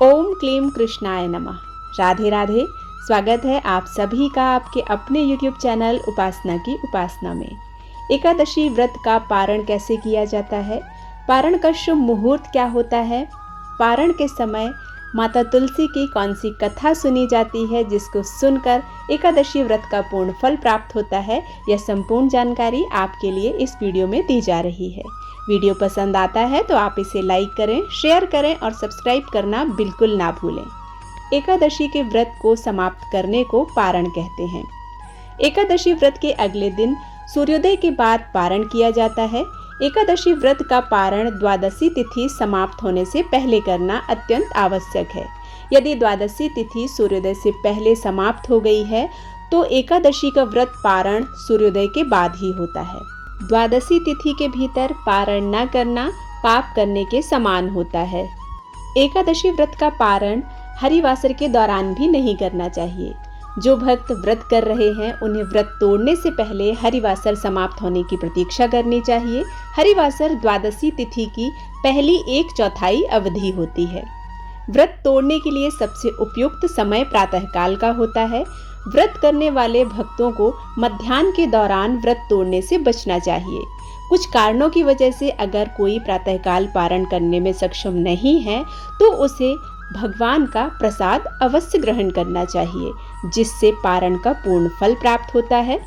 ओम क्लीम कृष्णाय नमः। राधे राधे। स्वागत है आप सभी का आपके अपने YouTube चैनल उपासना की उपासना में। एकादशी व्रत का पारण कैसे किया जाता है, पारण का शुभ मुहूर्त क्या होता है, पारण के समय माता तुलसी की कौन सी कथा सुनी जाती है जिसको सुनकर एकादशी व्रत का पूर्ण फल प्राप्त होता है, यह संपूर्ण जानकारी आपके लिए इस वीडियो में दी जा रही है। वीडियो पसंद आता है तो आप इसे लाइक करें, शेयर करें और सब्सक्राइब करना बिल्कुल ना भूलें। एकादशी के व्रत को समाप्त करने को पारण कहते हैं। एकादशी व्रत के अगले दिन सूर्योदय के बाद पारण किया जाता है। एकादशी व्रत का पारण द्वादशी तिथि समाप्त होने से पहले करना अत्यंत आवश्यक है। यदि द्वादशी तिथि सूर्योदय से पहले समाप्त हो गई है तो एकादशी का व्रत पारण सूर्योदय के बाद ही होता है। द्वादशी तिथि के भीतर पारण न करना पाप करने के समान होता है। एकादशी व्रत का पारण हरिवासर के दौरान भी नहीं करना चाहिए। जो भक्त व्रत कर रहे हैं उन्हें व्रत तोड़ने से पहले हरिवासर समाप्त होने की प्रतीक्षा करनी चाहिए। हरिवासर द्वादशी तिथि की पहली 1/4 अवधि होती है। व्रत तोड़ने के लिए सबसे उपयुक्त समय प्रातःकाल का होता है। व्रत करने वाले भक्तों को मध्याह्न के दौरान व्रत तोड़ने से बचना चाहिए। कुछ कारणों की वजह से अगर कोई प्रातःकाल पारण करने में सक्षम नहीं है तो उसे भगवान का प्रसाद अवश्य ग्रहण करना चाहिए, जिससे पारण का पूर्ण फल प्राप्त होता है।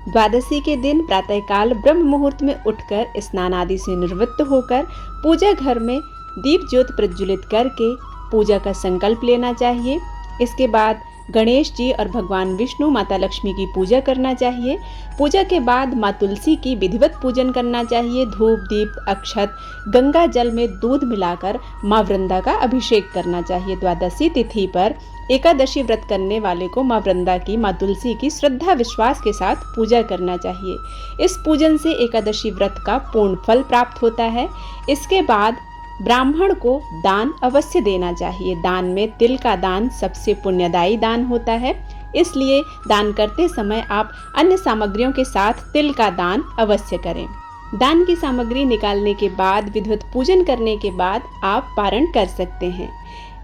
द्वादशी के दिन प्रातःकाल ब्रह्म मुहूर्त में उठकर स्नान आदि से निवृत्त होकर पूजा घर में दीप ज्योत प्रज्वलित करके पूजा का संकल्प लेना चाहिए। इसके बाद गणेश जी और भगवान विष्णु माता लक्ष्मी की पूजा करना चाहिए। पूजा के बाद माँ तुलसी की विधिवत पूजन करना चाहिए। धूप दीप अक्षत गंगा जल में दूध मिलाकर माँ वृंदा का अभिषेक करना चाहिए। द्वादशी तिथि पर एकादशी व्रत करने वाले को माँ वृंदा की माँ तुलसी की श्रद्धा विश्वास के साथ पूजा करना चाहिए। इस पूजन से एकादशी व्रत का पूर्ण फल प्राप्त होता है। इसके बाद ब्राह्मण को दान अवश्य देना चाहिए। दान में तिल का दान सबसे पुण्यदायी दान होता है, इसलिए दान करते समय आप अन्य सामग्रियों के साथ तिल का दान अवश्य करें। दान की सामग्री निकालने के बाद विधिवत पूजन करने के बाद आप पारण कर सकते हैं।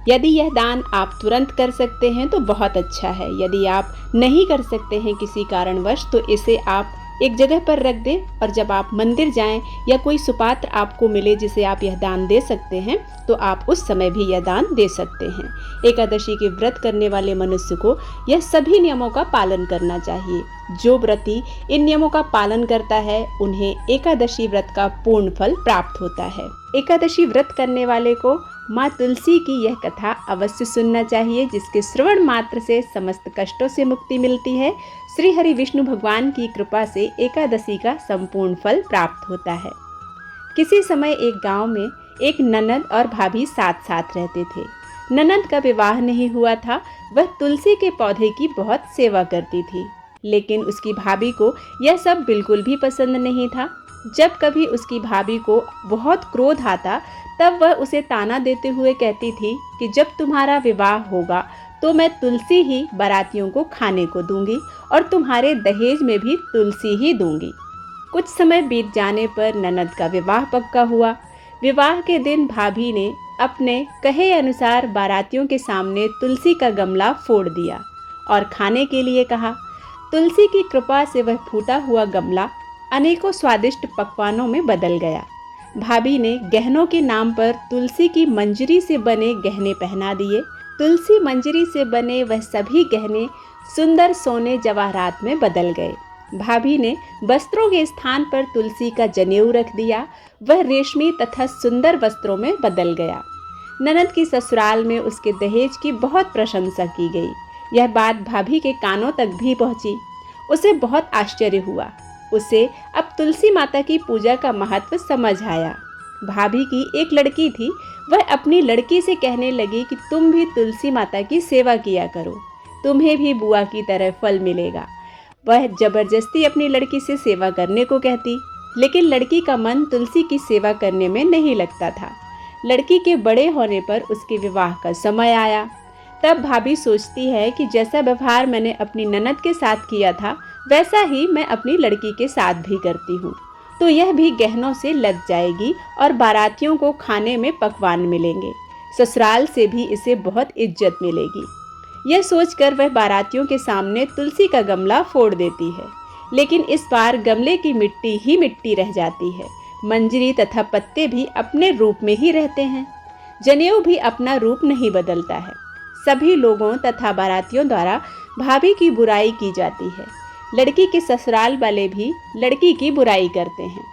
यदि यह दान आप तुरंत कर सकते हैं तो बहुत अच्छा है। यदि आप नहीं कर सकते हैं किसी कारणवश तो इसे आप एक जगह पर रख दें और जब आप मंदिर जाएं या कोई सुपात्र आपको मिले जिसे आप यह दान दे सकते हैं तो आप उस समय भी यह दान दे सकते हैं। एकादशी के व्रत करने वाले मनुष्य को यह सभी नियमों का पालन करना चाहिए। जो व्रती इन नियमों का पालन करता है उन्हें एकादशी व्रत का पूर्ण फल प्राप्त होता है। एकादशी व्रत करने वाले को माँ तुलसी की यह कथा अवश्य सुनना चाहिए, जिसके श्रवण मात्र से समस्त कष्टों से मुक्ति मिलती है। श्री हरि विष्णु भगवान की कृपा से एकादशी का संपूर्ण फल प्राप्त होता है। किसी समय एक गांव में एक ननद और भाभी साथ साथ रहते थे। ननद का विवाह नहीं हुआ था। वह तुलसी के पौधे की बहुत सेवा करती थी, लेकिन उसकी भाभी को यह सब बिल्कुल भी पसंद नहीं था। जब कभी उसकी भाभी को बहुत क्रोध आता तब वह उसे ताना देते हुए कहती थी कि जब तुम्हारा विवाह होगा तो मैं तुलसी ही बारातियों को खाने को दूंगी और तुम्हारे दहेज में भी तुलसी ही दूंगी। कुछ समय बीत जाने पर ननद का विवाह पक्का हुआ। विवाह के दिन भाभी ने अपने कहे अनुसार बारातियों के सामने तुलसी का गमला फोड़ दिया और खाने के लिए कहा। तुलसी की कृपा से वह फूटा हुआ गमला अनेकों स्वादिष्ट पकवानों में बदल गया। भाभी ने गहनों के नाम पर तुलसी की मंजरी से बने गहने पहना दिए। तुलसी मंजरी से बने वह सभी गहने सुंदर सोने जवाहरात में बदल गए। भाभी ने वस्त्रों के स्थान पर तुलसी का जनेऊ रख दिया। वह रेशमी तथा सुंदर वस्त्रों में बदल गया। ननद की ससुराल में उसके दहेज की बहुत प्रशंसा की गई। यह बात भाभी के कानों तक भी पहुंची। उसे बहुत आश्चर्य हुआ। उसे अब तुलसी माता की पूजा का महत्व समझ आया। भाभी की एक लड़की थी। वह अपनी लड़की से कहने लगी कि तुम भी तुलसी माता की सेवा किया करो, तुम्हें भी बुआ की तरह फल मिलेगा। वह जबरदस्ती अपनी लड़की से सेवा करने को कहती, लेकिन लड़की का मन तुलसी की सेवा करने में नहीं लगता था। लड़की के बड़े होने पर उसके विवाह का समय आया। तब भाभी सोचती है कि जैसा व्यवहार मैंने अपनी ननद के साथ किया था वैसा ही मैं अपनी लड़की के साथ भी करती हूँ, तो यह भी गहनों से लद जाएगी और बारातियों को खाने में पकवान मिलेंगे। ससुराल से भी इसे बहुत इज्जत मिलेगी। यह सोचकर वह बारातियों के सामने तुलसी का गमला फोड़ देती है, लेकिन इस बार गमले की मिट्टी ही मिट्टी रह जाती है। मंजरी तथा पत्ते भी अपने रूप में ही रहते हैं। जनेऊ भी अपना रूप नहीं बदलता है। सभी लोगों तथा बारातियों द्वारा भाभी की बुराई की जाती है। लड़की के ससुराल वाले भी लड़की की बुराई करते हैं।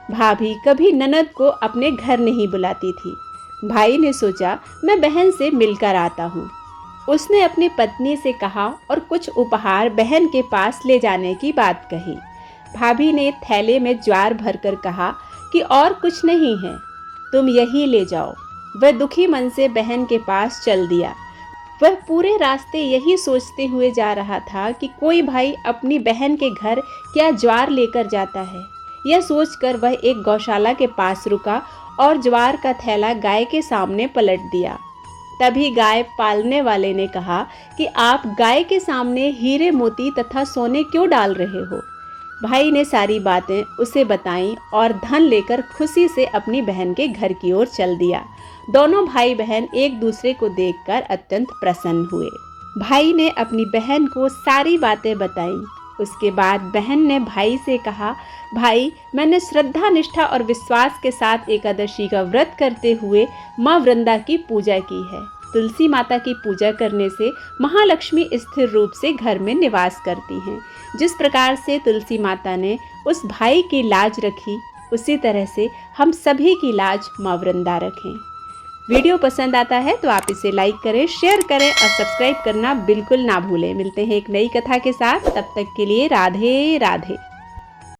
भाभी कभी ननद को अपने घर नहीं बुलाती थी। भाई ने सोचा मैं बहन से मिलकर आता हूँ। उसने अपनी पत्नी से कहा और कुछ उपहार बहन के पास ले जाने की बात कही। भाभी ने थैले में ज्वार भरकर कहा कि और कुछ नहीं है, तुम यही ले जाओ। वह दुखी मन से बहन के पास चल दिया। वह पूरे रास्ते यही सोचते हुए जा रहा था कि कोई भाई अपनी बहन के घर क्या ज्वार लेकर जाता है। यह सोचकर वह एक गौशाला के पास रुका और ज्वार का थैला गाय के सामने पलट दिया। तभी गाय पालने वाले ने कहा कि आप गाय के सामने हीरे मोती तथा सोने क्यों डाल रहे हो। भाई ने सारी बातें उसे बताईं और धन लेकर खुशी से अपनी बहन के घर की ओर चल दिया। दोनों भाई बहन एक दूसरे को देखकर अत्यंत प्रसन्न हुए। भाई ने अपनी बहन को सारी बातें बताईं। उसके बाद बहन ने भाई से कहा, भाई मैंने श्रद्धा, निष्ठा और विश्वास के साथ एकादशी का व्रत करते हुए माँ वृंदा की पूजा की है। तुलसी माता की पूजा करने से महालक्ष्मी स्थिर रूप से घर में निवास करती हैं। जिस प्रकार से तुलसी माता ने उस भाई की लाज रखी, उसी तरह से हम सभी की लाज माँ वृंदा रखें। वीडियो पसंद आता है तो आप इसे लाइक करें, शेयर करें और सब्सक्राइब करना बिल्कुल ना भूलें। मिलते हैं एक नई कथा के साथ, तब तक के लिए राधे राधे।